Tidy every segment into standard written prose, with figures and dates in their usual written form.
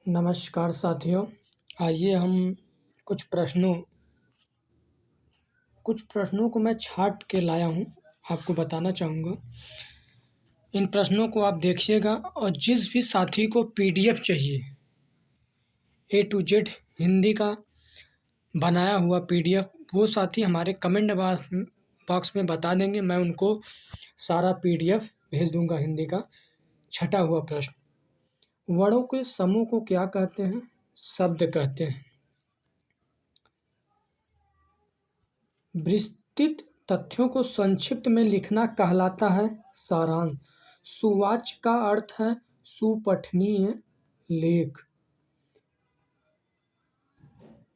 नमस्कार साथियों, आइए हम कुछ प्रश्नों को मैं छाँट के लाया हूँ, आपको बताना चाहूँगा। इन प्रश्नों को आप देखिएगा और जिस भी साथी को पीडीएफ चाहिए, ए टू जेड हिंदी का बनाया हुआ पीडीएफ, वो साथी हमारे कमेंट बॉक्स में बता देंगे, मैं उनको सारा पीडीएफ भेज दूँगा। हिंदी का छँटा हुआ प्रश्न, वर्णों के समूह को क्या कहते हैं? शब्द कहते हैं। विस्तृत तथ्यों को संक्षिप्त में लिखना कहलाता है सारांश। सुवाच्य का अर्थ है सुपठनीय लेख।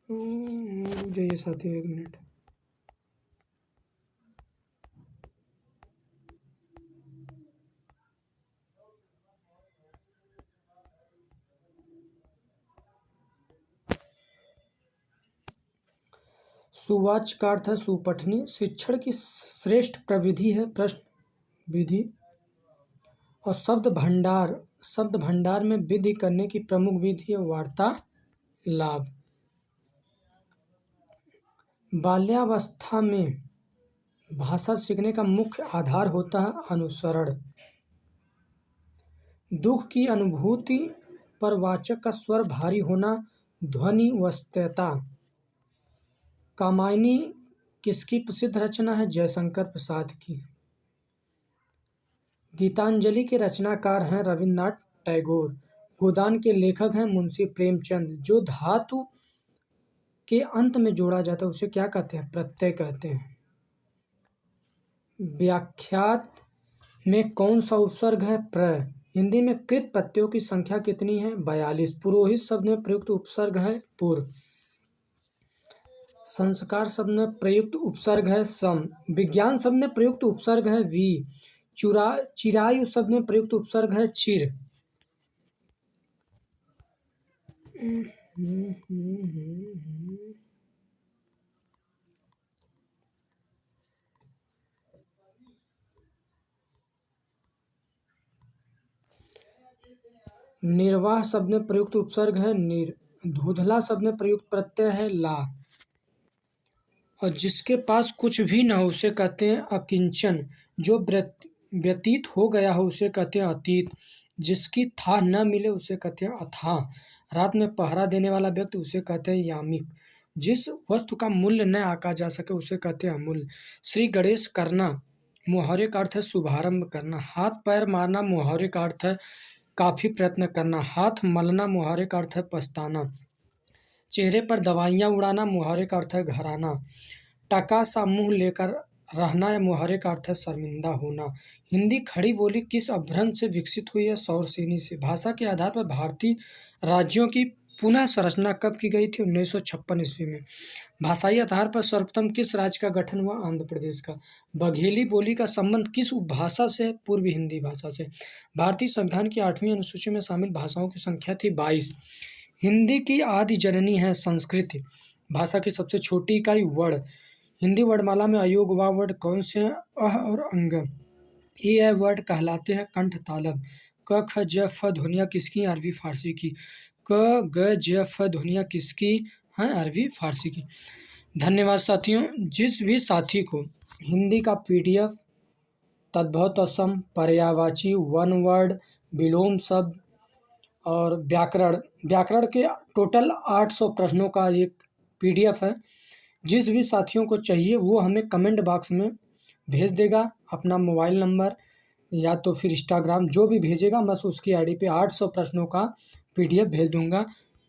जाइए साथी, 1 मिनट। सुवाच्य का अर्थ है सुपठनीय। शिक्षण की श्रेष्ठ प्रविधि है प्रश्न विधि। और शब्द भंडार में वृद्धि करने की प्रमुख विधि है वार्तालाप। बाल्यावस्था में भाषा सीखने का मुख्य आधार होता है अनुसरण। दुख की अनुभूति पर वाचक का स्वर भारी होना ध्वनिवस्थता। कामायनी किसकी प्रसिद्ध रचना है? जयशंकर प्रसाद की। गीतांजलि के रचनाकार हैं रविन्द्रनाथ टैगोर। गोदान के लेखक हैं मुंशी प्रेमचंद। जो धातु के अंत में जोड़ा जाता है उसे क्या कहते हैं? प्रत्यय कहते हैं। व्याख्यात में कौन सा उपसर्ग है? प्र। हिंदी में कृत प्रत्ययों की संख्या कितनी है? 42। पुरोहित शब्द में प्रयुक्त उपसर्ग है पुर। संस्कार शब्द में प्रयुक्त उपसर्ग है सम। विज्ञान शब्द में प्रयुक्त उपसर्ग है वी। चिरायु शब्द में प्रयुक्त उपसर्ग है चिर। निर्वाह शब्द में प्रयुक्त उपसर्ग है निर। धुधला शब्द में प्रयुक्त प्रत्यय है ला। और जिसके पास कुछ भी न हो उसे कहते हैं अकिंचन। जो व्यतीत हो गया हो उसे कहते हैं अतीत। जिसकी था न मिले उसे कहते हैं अथाह। रात में पहरा देने वाला व्यक्ति उसे कहते हैं यामिक। जिस वस्तु का मूल्य न आंका जा सके उसे कहते हैं अमूल्य। श्री गणेश करना मुहावरे का अर्थ है शुभारंभ करना। हाथ पैर मारना मुहावरे का अर्थ है काफी प्रयत्न करना। हाथ मलना मुहावरे का अर्थ है पछताना। चेहरे पर दवाइयाँ उड़ाना मुहावरे का अर्थ है घर आना। टका सा मुंह लेकर रहना या मुहावरे का अर्थ है शर्मिंदा होना। हिंदी खड़ी बोली किस अपभ्रंश से विकसित हुई है? शौरसेनी से। भाषा के आधार पर भारतीय राज्यों की पुनः संरचना कब की गई थी? 1956 ईस्वी में। भाषाई आधार पर सर्वप्रथम किस राज्य का गठन हुआ? आंध्र प्रदेश का। बघेली बोली का संबंध किस उपभाषा से? पूर्वी हिंदी भाषा से। भारतीय संविधान की 8वीं अनुसूची में शामिल भाषाओं की संख्या थी 22। हिंदी की आदि जननी है संस्कृत। भाषा की सबसे छोटी इकाई वर्ण। हिंदी वर्णमाला में अयोग व वर्ण कौन से हैं? अह और अंग। ए वर्ण कहलाते हैं कंठ तालव्य। क ख ज फ ध्वनियाँ किसकी? अरबी फारसी की। क ग ज फ ध्वनियाँ किसकी हैं? अरबी फारसी की। धन्यवाद साथियों। जिस भी साथी को हिंदी का पीडीएफ, तद्भव तत्सम, पर्यायवाची, वन वर्ड, विलोम शब्द और व्याकरण के टोटल 800 प्रश्नों का एक पीडीएफ है। जिस भी साथियों को चाहिए वो हमें कमेंट बॉक्स में भेज देगा अपना मोबाइल नंबर या तो फिर इंस्टाग्राम, जो भी भेजेगा मैं उसकी आईडी पे 800 प्रश्नों का पीडीएफ भेज दूंगा।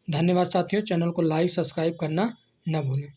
धन्यवाद साथियों। चैनल को लाइक सब्सक्राइब करना न भूलें।